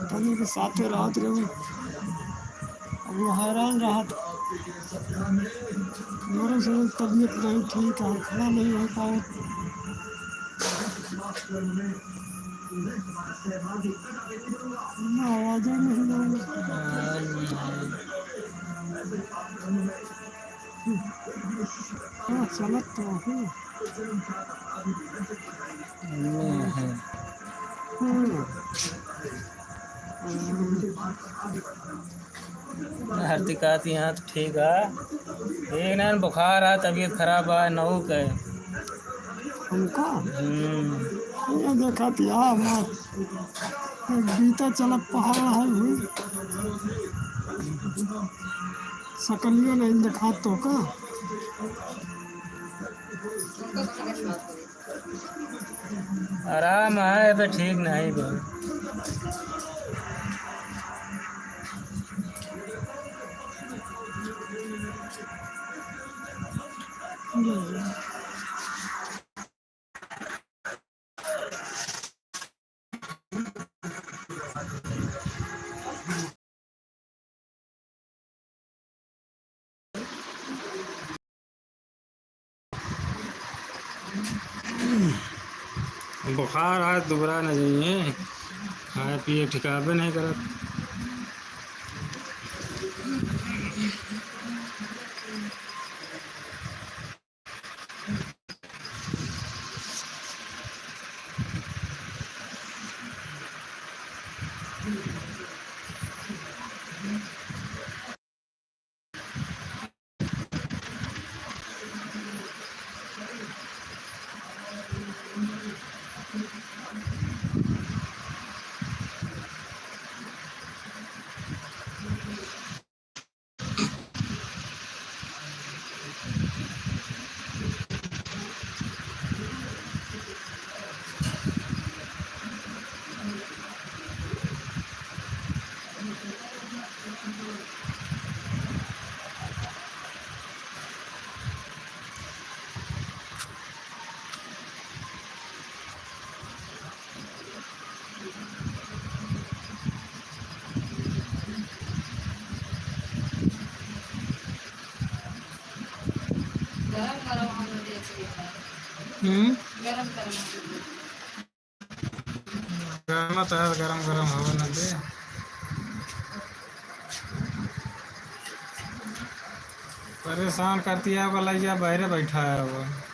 तभी के साथ राहत रहूँ। अब वो हैरान रहा मेरे से तबीयत नहीं ठीक है, खड़ा नहीं हो पाए। आवाज़ें नहीं आ रही। चलत तो है। हार्दिका यहाँ तो ठीक है। एक ना बुखार है, तबीयत खराब है, नहू के। हमका ये देखा पिया बीता चला पहाड़ है हुई सकलियो नहीं देखा तो का आराम है तो ठीक नहीं दो। बुखार है, दुबरा न जाइए, खाए पिए ठिकाबे नहीं करत। गरम तो है, गरम गरम हवा न दे। परेशान करती है, वाला बहरे बैठा है वो।